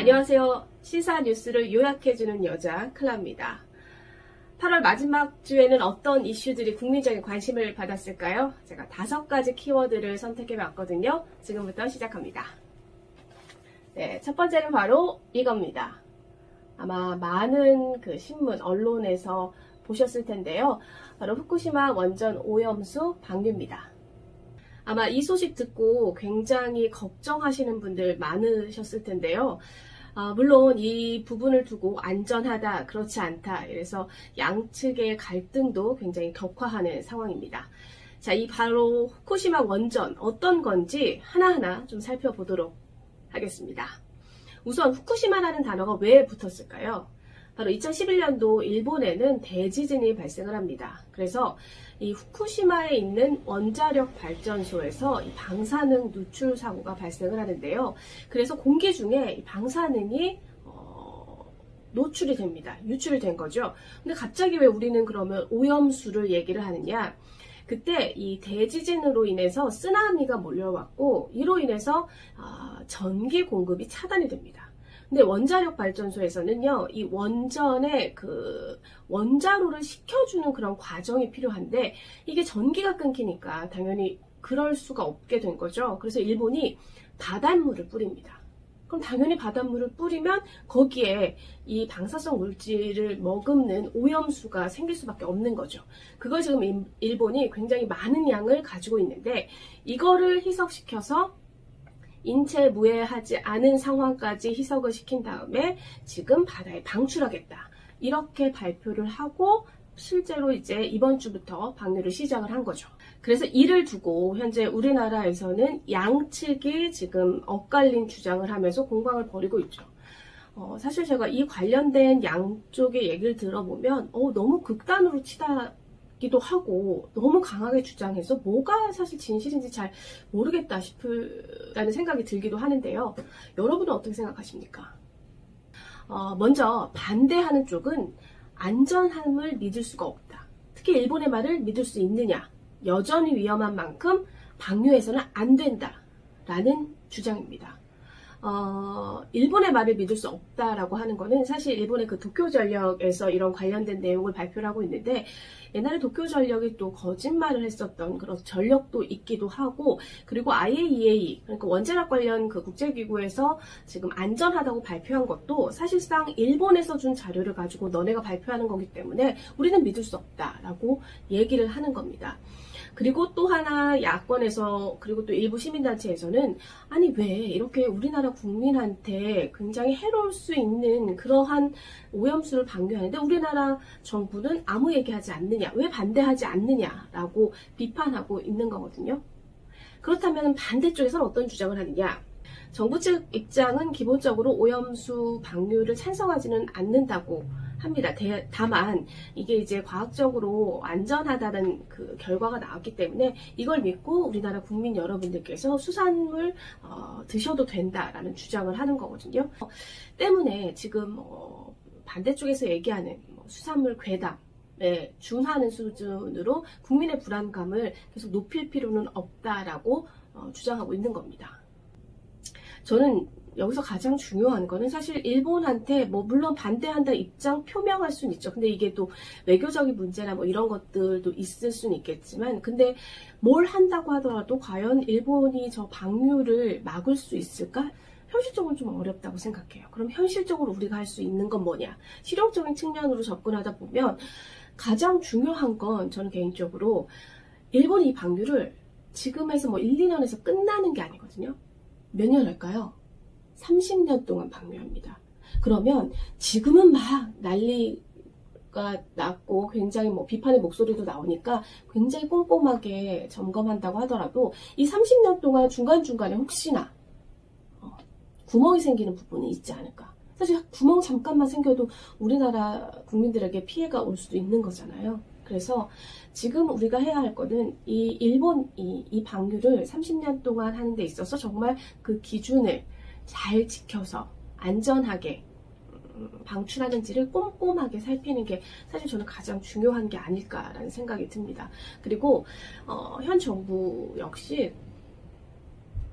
안녕하세요. 시사 뉴스를 요약해주는 여자 클라입니다. 8월 마지막 주에는 어떤 이슈들이 국민적인 관심을 받았을까요? 제가 5가지 키워드를 선택해봤거든요. 지금부터 시작합니다. 네, 첫 번째는 바로 이겁니다. 아마 많은 신문, 언론에서 보셨을 텐데요. 바로 후쿠시마 원전 오염수 방류입니다. 아마 이 소식 듣고 굉장히 걱정하시는 분들 많으셨을 텐데요. 물론 이 부분을 두고 안전하다, 그렇지 않다, 이래서 양측의 갈등도 굉장히 격화하는 상황입니다. 자, 이 바로 후쿠시마 원전 어떤 건지 하나하나 좀 살펴보도록 하겠습니다. 우선 후쿠시마라는 단어가 왜 붙었을까요? 바로 2011년도 일본에는 대지진이 발생을 합니다. 그래서 이 후쿠시마에 있는 원자력 발전소에서 이 방사능 누출 사고가 발생을 하는데요. 그래서 공기 중에 이 방사능이 노출이 됩니다. 유출이 된 거죠. 근데 갑자기 왜 우리는 그러면 오염수를 얘기를 하느냐? 그때 이 대지진으로 인해서 쓰나미가 몰려왔고 이로 인해서 전기 공급이 차단이 됩니다. 근데 원자력 발전소에서는요, 이 원전에 원자로를 식혀주는 그런 과정이 필요한데, 이게 전기가 끊기니까 당연히 그럴 수가 없게 된 거죠. 그래서 일본이 바닷물을 뿌립니다. 그럼 당연히 바닷물을 뿌리면 거기에 이 방사성 물질을 머금는 오염수가 생길 수밖에 없는 거죠. 그걸 지금 일본이 굉장히 많은 양을 가지고 있는데, 이거를 희석시켜서 인체 무해하지 않은 상황까지 희석을 시킨 다음에 지금 바다에 방출하겠다. 이렇게 발표를 하고 실제로 이제 이번 주부터 방류를 시작을 한 거죠. 그래서 이를 두고 현재 우리나라에서는 양측이 지금 엇갈린 주장을 하면서 공방을 벌이고 있죠. 사실 제가 이 관련된 양쪽의 얘기를 들어보면 너무 극단으로 치닫기도 하고 너무 강하게 주장해서 뭐가 사실 진실인지 잘 모르겠다 싶다는 생각이 들기도 하는데요. 여러분은 어떻게 생각하십니까? 먼저 반대하는 쪽은 안전함을 믿을 수가 없다. 특히 일본의 말을 믿을 수 있느냐? 여전히 위험한 만큼 방류해서는 안 된다. 라는 주장입니다. 일본의 말을 믿을 수 없다라고 하는 거는 사실 일본의 도쿄전력에서 이런 관련된 내용을 발표를 하고 있는데, 옛날에 도쿄전력이 또 거짓말을 했었던 그런 전력도 있기도 하고, 그리고 IAEA, 그러니까 원자력 관련 국제기구에서 지금 안전하다고 발표한 것도 사실상 일본에서 준 자료를 가지고 너네가 발표하는 거기 때문에 우리는 믿을 수 없다라고 얘기를 하는 겁니다. 그리고 또 하나 야권에서, 그리고 또 일부 시민단체에서는 아니 왜 이렇게 우리나라 국민한테 굉장히 해로울 수 있는 그러한 오염수를 방류하는데 우리나라 정부는 아무 얘기하지 않느냐, 왜 반대하지 않느냐라고 비판하고 있는 거거든요. 그렇다면 반대쪽에서는 어떤 주장을 하느냐? 정부 측 입장은 기본적으로 오염수 방류를 찬성하지는 않는다고 합니다. 다만 이게 이제 과학적으로 안전하다는 결과가 나왔기 때문에 이걸 믿고 우리나라 국민 여러분들께서 수산물 드셔도 된다라는 주장을 하는 거거든요. 때문에 지금 반대쪽에서 얘기하는 수산물 괴담에 준하는 수준으로 국민의 불안감을 계속 높일 필요는 없다라고 주장하고 있는 겁니다. 저는 여기서 가장 중요한 거는 사실 일본한테 물론 반대한다 입장 표명할 수는 있죠. 근데 이게 또 외교적인 문제나 이런 것들도 있을 수는 있겠지만, 근데 뭘 한다고 하더라도 과연 일본이 저 방류를 막을 수 있을까? 현실적으로 좀 어렵다고 생각해요. 그럼 현실적으로 우리가 할 수 있는 건 뭐냐? 실용적인 측면으로 접근하다 보면 가장 중요한 건 저는 개인적으로 일본이 이 방류를 지금에서 1, 2년에서 끝나는 게 아니거든요. 몇 년 할까요? 30년 동안 방류합니다. 그러면 지금은 막 난리가 났고 굉장히 비판의 목소리도 나오니까 굉장히 꼼꼼하게 점검한다고 하더라도 이 30년 동안 중간중간에 혹시나 구멍이 생기는 부분이 있지 않을까. 사실 구멍 잠깐만 생겨도 우리나라 국민들에게 피해가 올 수도 있는 거잖아요. 그래서 지금 우리가 해야 할 거는 이 방류를 30년 동안 하는 데 있어서 정말 그 기준을 잘 지켜서 안전하게 방출하는지를 꼼꼼하게 살피는 게 사실 저는 가장 중요한 게 아닐까라는 생각이 듭니다. 그리고 현 정부 역시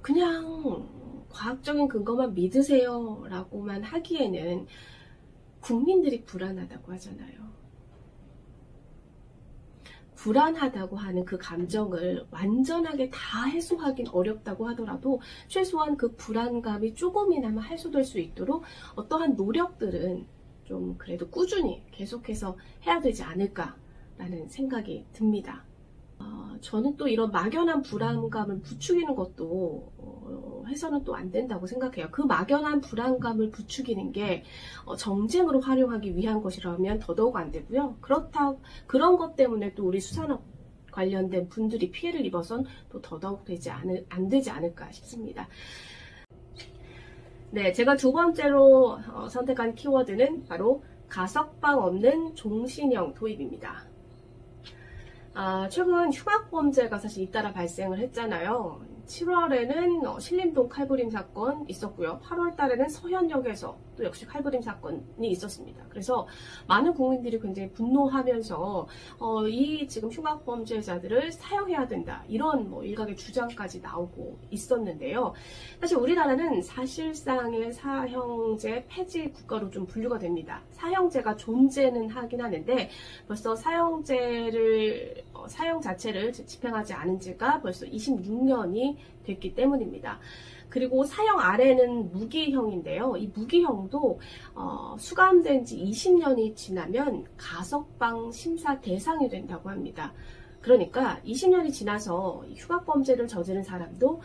그냥 과학적인 근거만 믿으세요 라고만 하기에는 국민들이 불안하다고 하잖아요. 불안하다고 하는 그 감정을 완전하게 다 해소하긴 어렵다고 하더라도 최소한 그 불안감이 조금이나마 해소될 수 있도록 어떠한 노력들은 좀 그래도 꾸준히 계속해서 해야 되지 않을까라는 생각이 듭니다. 저는 또 이런 막연한 불안감을 부추기는 것도 해서는 또 안 된다고 생각해요. 그 막연한 불안감을 부추기는 게 정쟁으로 활용하기 위한 것이라면 더더욱 안 되고요. 그런 것 때문에 또 우리 수산업 관련된 분들이 피해를 입어선 또 더더욱 안 되지 않을까 싶습니다. 네, 제가 두 번째로 선택한 키워드는 바로 가석방 없는 종신형 도입입니다. 최근 흉악범죄가 사실 잇따라 발생을 했잖아요. 7월에는 신림동 칼부림 사건 있었고요. 8월 달에는 서현역에서 또 역시 칼부림 사건이 있었습니다. 그래서 많은 국민들이 굉장히 분노하면서 이 지금 흉악범죄자들을 사형해야 된다. 이런 일각의 주장까지 나오고 있었는데요. 사실 우리나라는 사실상의 사형제 폐지 국가로 좀 분류가 됩니다. 사형제가 존재는 하긴 하는데 벌써 사형 자체를 집행하지 않은 지가 벌써 26년이 됐기 때문입니다. 그리고 사형 아래는 무기형인데요. 이 무기형도 수감된 지 20년이 지나면 가석방 심사 대상이 된다고 합니다. 그러니까 20년이 지나서 흉악범죄를 저지른 사람도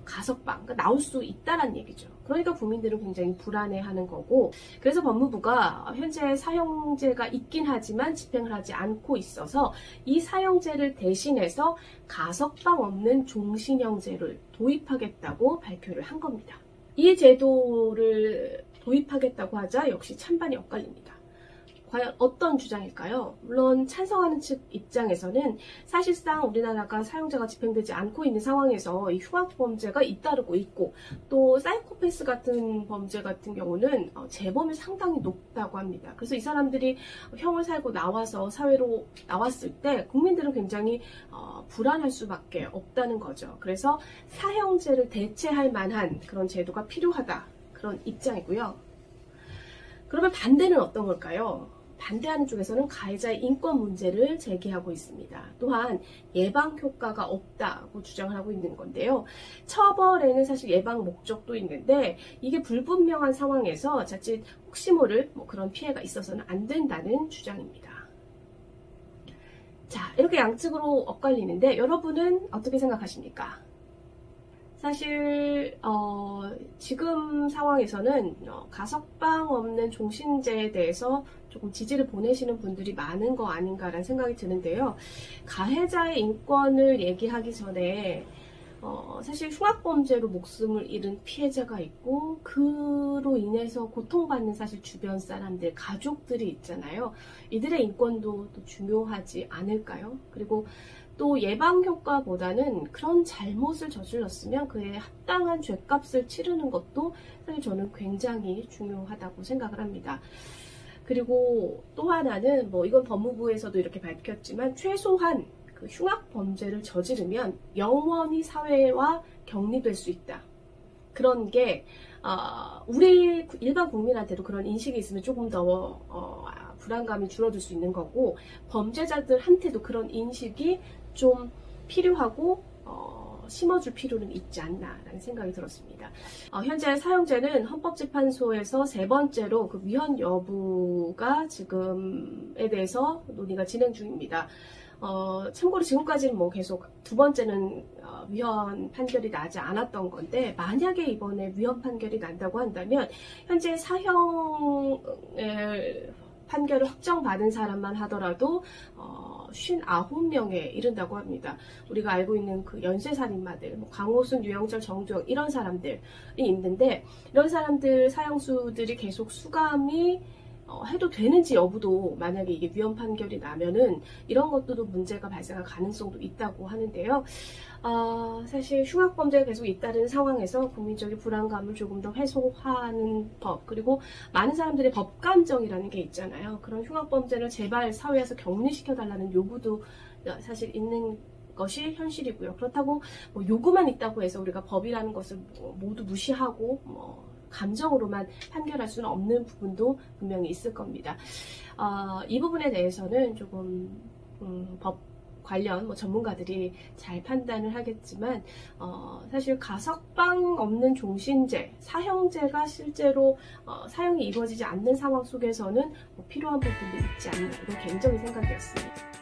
가석방, 그러니까 나올 수 있다는 얘기죠. 그러니까 국민들은 굉장히 불안해하는 거고, 그래서 법무부가 현재 사형제가 있긴 하지만 집행을 하지 않고 있어서 이 사형제를 대신해서 가석방 없는 종신형제를 도입하겠다고 발표를 한 겁니다. 이 제도를 도입하겠다고 하자 역시 찬반이 엇갈립니다. 과연 어떤 주장일까요? 물론 찬성하는 측 입장에서는 사실상 우리나라가 사형제가 집행되지 않고 있는 상황에서 이 흉악범죄가 잇따르고 있고 또 사이코패스 같은 범죄 같은 경우는 재범이 상당히 높다고 합니다. 그래서 이 사람들이 형을 살고 나와서 사회로 나왔을 때 국민들은 굉장히 불안할 수밖에 없다는 거죠. 그래서 사형제를 대체할 만한 그런 제도가 필요하다. 그런 입장이고요. 그러면 반대는 어떤 걸까요? 반대하는 쪽에서는 가해자의 인권 문제를 제기하고 있습니다. 또한 예방 효과가 없다고 주장을 하고 있는 건데요. 처벌에는 사실 예방 목적도 있는데 이게 불분명한 상황에서 자칫 혹시 모를 그런 피해가 있어서는 안 된다는 주장입니다. 자, 이렇게 양측으로 엇갈리는데 여러분은 어떻게 생각하십니까? 사실 지금 상황에서는 가석방 없는 종신제에 대해서 조금 지지를 보내시는 분들이 많은 거 아닌가라는 생각이 드는데요. 가해자의 인권을 얘기하기 전에 사실 흉악범죄로 목숨을 잃은 피해자가 있고 그로 인해서 고통받는 사실 주변 사람들, 가족들이 있잖아요. 이들의 인권도 또 중요하지 않을까요? 그리고 또 예방 효과보다는 그런 잘못을 저질렀으면 그에 합당한 죄값을 치르는 것도 사실 저는 굉장히 중요하다고 생각을 합니다. 그리고 또 하나는 이건 법무부에서도 이렇게 밝혔지만 최소한 그 흉악 범죄를 저지르면 영원히 사회와 격리될 수 있다. 그런 게 우리 일반 국민한테도 그런 인식이 있으면 조금 더 불안감이 줄어들 수 있는 거고 범죄자들한테도 그런 인식이 좀 필요하고 심어줄 필요는 있지 않나라는 생각이 들었습니다. 현재 사형제는 헌법재판소에서 세 번째로 그 위헌 여부가 지금에 대해서 논의가 진행 중입니다. 참고로 지금까지는 계속 두 번째는 위헌 판결이 나지 않았던 건데 만약에 이번에 위헌 판결이 난다고 한다면 현재 사형을 판결을 확정받은 사람만 하더라도 59명에 이른다고 합니다. 우리가 알고 있는 그 연쇄살인마들, 강호순, 유영철, 정두영 이런 사람들이 있는데 이런 사람들 사형수들이 계속 수감이 해도 되는지 여부도 만약에 이게 위헌 판결이 나면은 이런 것들도 문제가 발생할 가능성도 있다고 하는데요. 사실 흉악범죄가 계속 잇따르는 상황에서 국민적인 불안감을 조금 더 해소하는 법, 그리고 많은 사람들의 법감정이라는 게 있잖아요. 그런 흉악범죄를 제발 사회에서 격리시켜달라는 요구도 사실 있는 것이 현실이고요. 그렇다고 뭐 요구만 있다고 해서 우리가 법이라는 것을 모두 무시하고 감정으로만 판결할 수는 없는 부분도 분명히 있을 겁니다. 이 부분에 대해서는 조금 법 관련 전문가들이 잘 판단을 하겠지만 사실 가석방 없는 종신제, 사형제가 실제로 사형이 이루어지지 않는 상황 속에서는 필요한 부분도 있지 않나, 이건 개인적인 생각이었습니다.